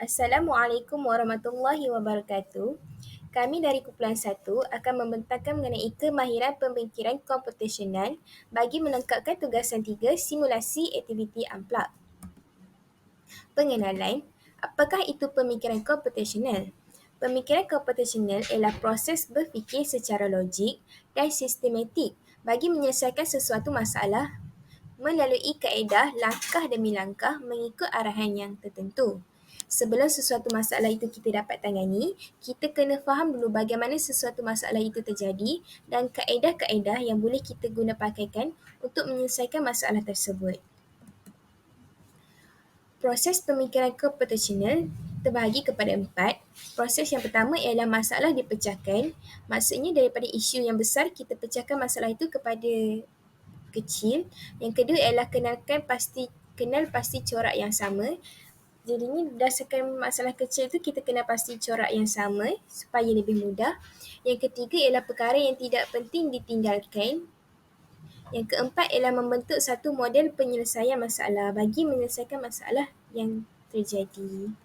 Assalamualaikum warahmatullahi wabarakatuh. Kami dari Kumpulan 1 akan membentangkan mengenai kemahiran pemikiran komputasional bagi melengkapkan tugasan 3 simulasi aktiviti Unplug. Pengenalan, apakah itu pemikiran komputasional? Pemikiran komputasional ialah proses berfikir secara logik dan sistematik bagi menyelesaikan sesuatu masalah melalui kaedah langkah demi langkah mengikut arahan yang tertentu. Sebelum sesuatu masalah itu kita dapat tangani, kita kena faham dulu bagaimana sesuatu masalah itu terjadi dan kaedah-kaedah yang boleh kita guna pakaikan untuk menyelesaikan masalah tersebut. Proses pemikiran komputasional terbahagi kepada 4. Proses yang pertama ialah masalah dipecahkan. Maksudnya daripada isu yang besar, kita pecahkan masalah itu kepada kecil. Yang kedua ialah kenal pasti corak yang sama. Jadinya berdasarkan masalah kecil itu kita kena pasti corak yang sama supaya lebih mudah. Yang ketiga ialah perkara yang tidak penting ditinggalkan. Yang keempat ialah membentuk satu model penyelesaian masalah bagi menyelesaikan masalah yang terjadi.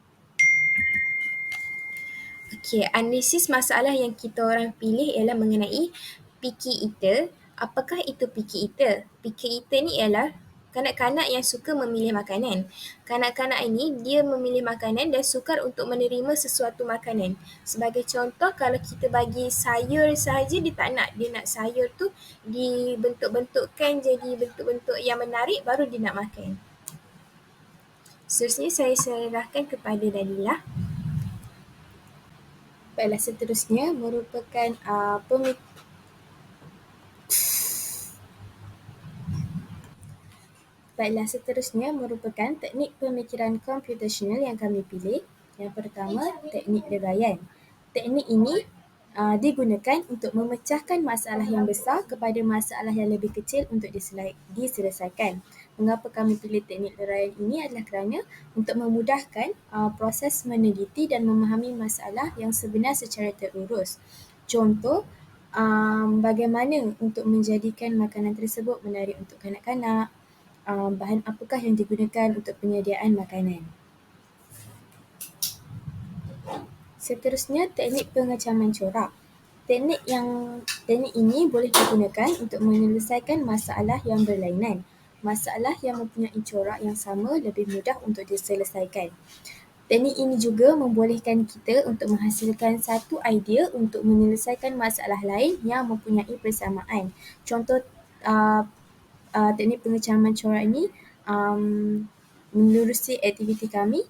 Okey, analisis masalah yang kita orang pilih ialah mengenai picky eater. Apakah itu picky eater? Picky eater ni ialah kanak-kanak yang suka memilih makanan. Kanak-kanak ini dia memilih makanan dan sukar untuk menerima sesuatu makanan. Sebagai contoh, kalau kita bagi sayur sahaja, dia tak nak. Dia nak sayur tu dibentuk-bentukkan jadi bentuk-bentuk yang menarik, baru dia nak makan. Seterusnya saya serahkan kepada Dalilah. Baiklah, seterusnya merupakan teknik pemikiran komputasional yang kami pilih. Yang pertama, teknik leraian. Teknik ini digunakan untuk memecahkan masalah yang besar kepada masalah yang lebih kecil untuk diselesaikan. Mengapa kami pilih teknik leraian ini adalah kerana untuk memudahkan proses meneliti dan memahami masalah yang sebenar secara terurus. Contoh, bagaimana untuk menjadikan makanan tersebut menarik untuk kanak-kanak, bahan apakah yang digunakan untuk penyediaan makanan. Seterusnya, teknik pengecaman corak. Teknik ini boleh digunakan untuk menyelesaikan masalah yang berlainan. Masalah yang mempunyai corak yang sama lebih mudah untuk diselesaikan. Teknik ini juga membolehkan kita untuk menghasilkan satu idea untuk menyelesaikan masalah lain yang mempunyai persamaan. Contoh teknik pengecaman corak ini menerusi aktiviti kami.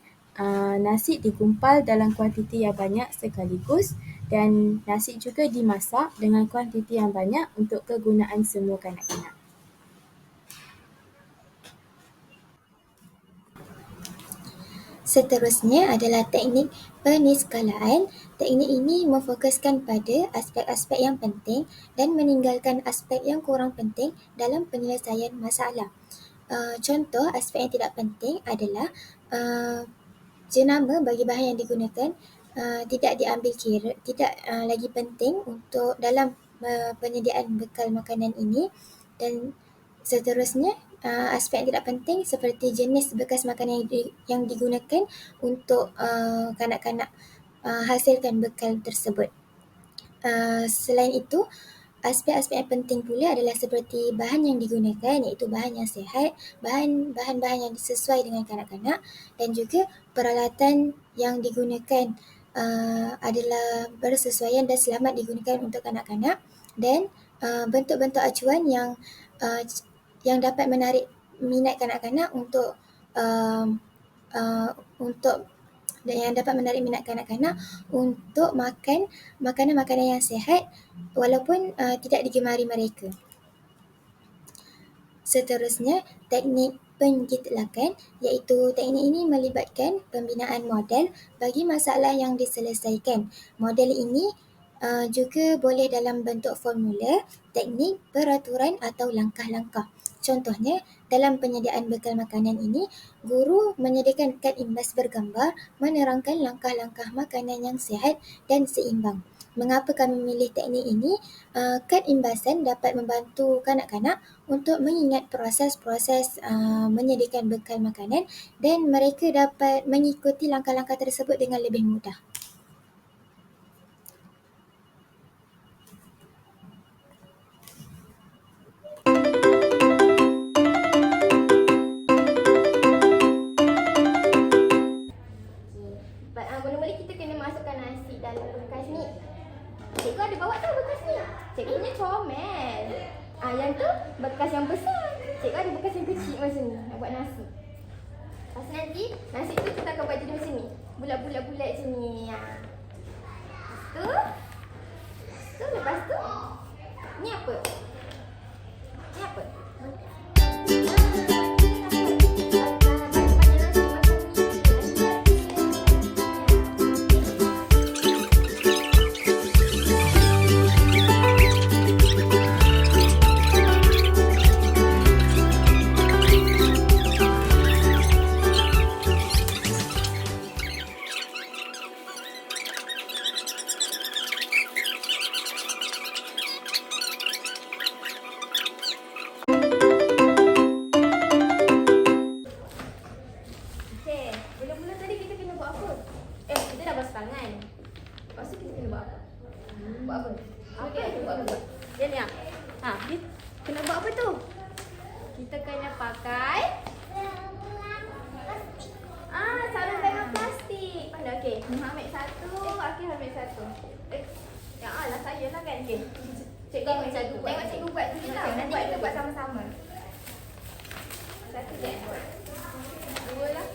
Nasi digumpal dalam kuantiti yang banyak sekaligus dan nasi juga dimasak dengan kuantiti yang banyak untuk kegunaan semua kanak-kanak. Seterusnya adalah teknik peniskalaan. Teknik ini memfokuskan pada aspek-aspek yang penting dan meninggalkan aspek yang kurang penting dalam penyelesaian masalah. Contoh aspek yang tidak penting adalah jenama bagi bahan yang digunakan tidak diambil kira, tidak lagi penting untuk dalam penyediaan bekal makanan ini. Dan seterusnya, aspek yang tidak penting seperti jenis bekas makanan yang digunakan untuk kanak-kanak hasilkan bekal tersebut. Selain itu, aspek-aspek yang penting pula adalah seperti bahan yang digunakan, iaitu bahan yang sihat, bahan-bahan yang sesuai dengan kanak-kanak, dan juga peralatan yang digunakan adalah bersesuaian dan selamat digunakan untuk kanak-kanak, dan bentuk-bentuk acuan yang dapat menarik minat kanak-kanak untuk makan makanan-makanan yang sihat walaupun tidak digemari mereka. Seterusnya, teknik penjitlakan, iaitu teknik ini melibatkan pembinaan model bagi masalah yang diselesaikan. Model ini juga boleh dalam bentuk formula, teknik, peraturan atau langkah-langkah. Contohnya, dalam penyediaan bekal makanan ini, guru menyediakan kad imbas bergambar menerangkan langkah-langkah makanan yang sihat dan seimbang. Mengapa kami memilih teknik ini? Kad imbasan dapat membantu kanak-kanak untuk mengingat proses-proses menyediakan bekal makanan dan mereka dapat mengikuti langkah-langkah tersebut dengan lebih mudah. Mula-mula kita kena masukkan nasi dalam bekas ni. Cikgu ada bawa tu bekas ni. Cikgu ni comel. Yang tu bekas yang besar. Cikgu ada bekas yang kecil macam ni nak buat nasi. Lepas nanti nasi tu kita akan buat jadi macam ni. Bulat-bulat-bulat macam ni. Lepas tu. Ni apa? Ni apa? Mula-mula tadi kita kena buat apa? Kita dah basuh tangan. Lepas tu kita kena buat apa? Buat apa? Buat apa? Dia ni kita kena buat apa tu? Kita kena pakai sarung tangan plastik. Pandai, okey. Ambil satu, Akif ambil satu. Lah saya lah kan. Okey. Cikgu ambil satu. Tengok cikgu buat dulu tau. Nanti kita buat sama-sama. Satu je. Dua lah.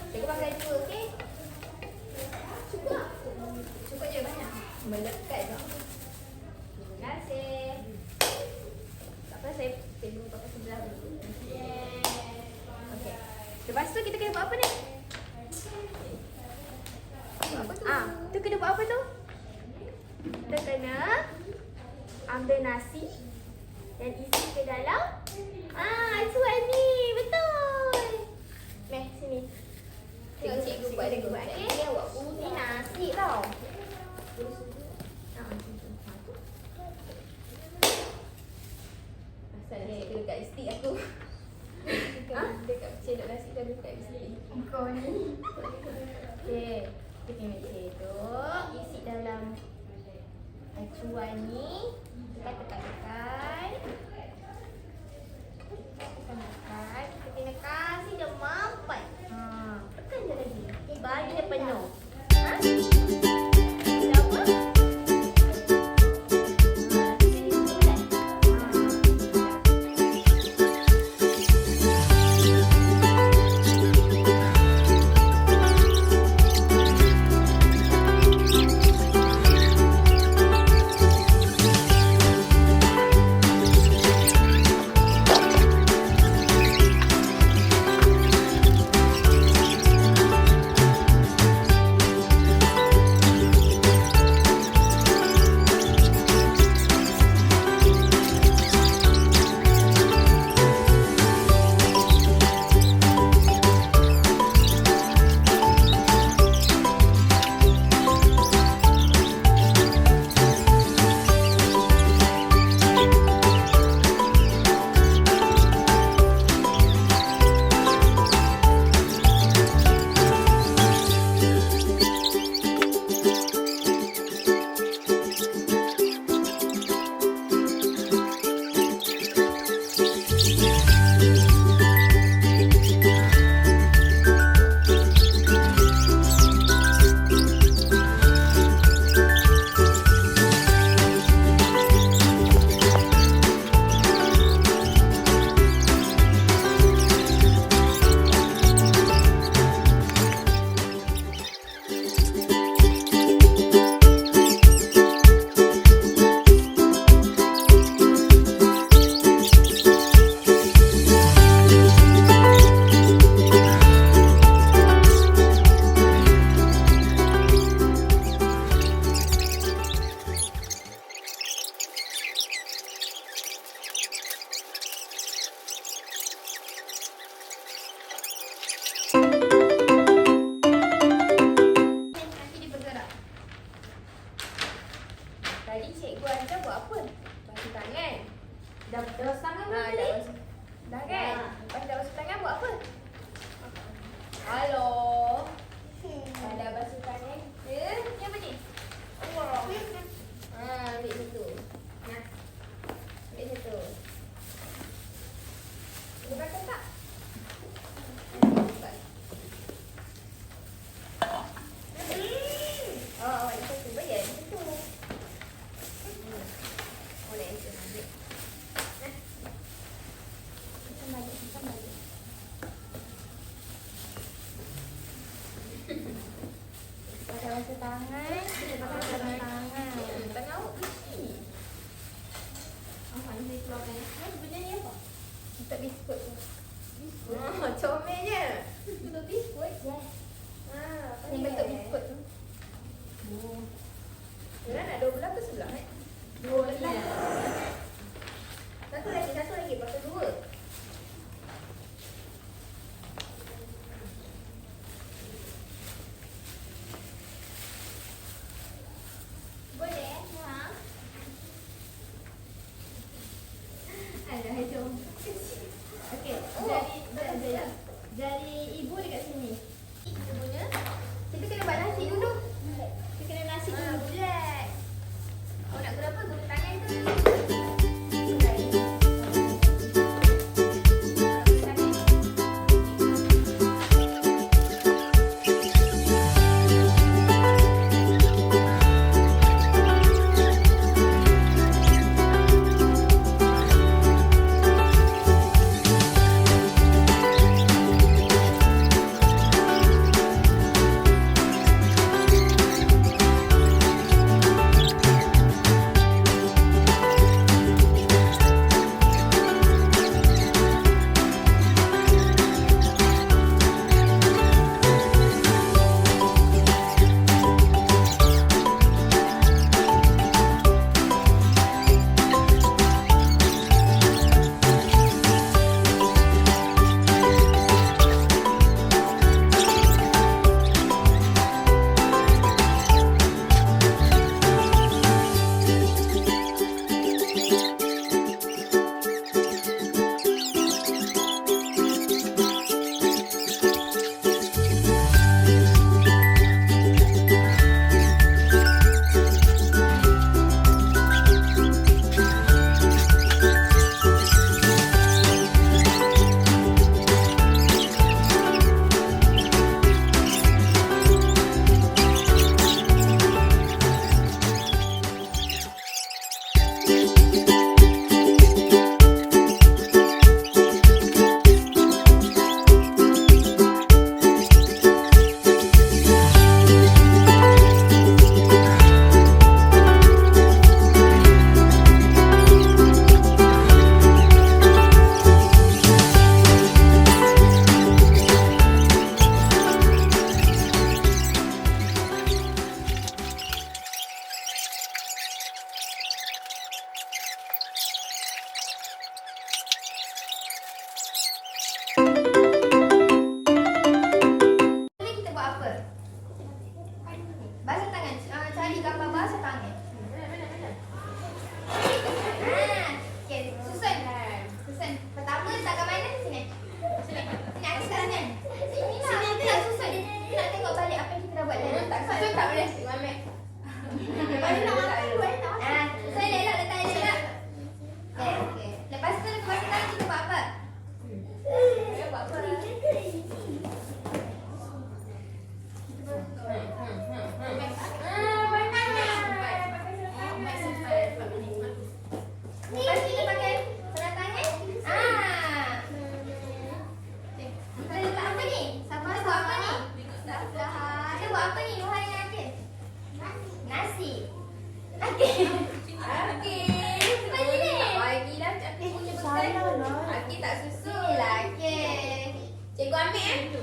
Cikgu pakai dua, okey? Cukup? Cukup je banyak? Melekat je. Terima kasih. Tak apa, cikgu pakai sebelah dulu. Okey. Lepas tu kita kena buat apa ni? Buat apa tu? Tu kena buat apa tu? Kita kena ambil nasi dan isi ke dalam acuan ni. Betul. Meh, sini. Cikgu buat dia buat. Dia buat ni nasi tau. Asal dia dekat stick aku. Dekat cedok nasi dah dekat stick. Kau ni. Okey. Kita kena cedok. Isi dalam acuan ni. Tekan-tekan. Kita kena kasih dia mampat. Tekan je lagi. Bagi dia penuh. Berapa? Dah basuh tangan belum Dah tadi? basuh. Dah kan? Lepas dah basuh tangan buat apa? Halo. Dah basuh tangan kita. Ni apa ni? Ambil satu. Nah. Ambil satu. Buka tak? Buka. Oh, awak ada satu. Bayar satu. Oh, dah itu. Ambil. Nah. Kita balik. Pakai basuh tangan. Kita pakai basuh tangan. Tangan awak bersih. Ini keluarkan. Benda ni apa? Untuk biskut tu. Biskut? Comelnya. Untuk biskut? Yes. Ni bentuk biskut tu. Nak dua belah ke sebelah? Dua belah. Satu lagi. Pasal dua. Boleh? Ha? Alah, jom. Okey, jari ibu dekat sini. Ibunya, kita kena buat nasi dulu. Kita kena nasi dulu. Relax. Awak nak guna apa? Guna tangan ke? Cikgu ambil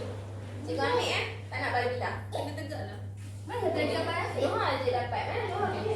Cikgu ambil Tak nak bagi lah. Kena tegak lah. Mana tegak nasi? Dua je dapat. Mana dua?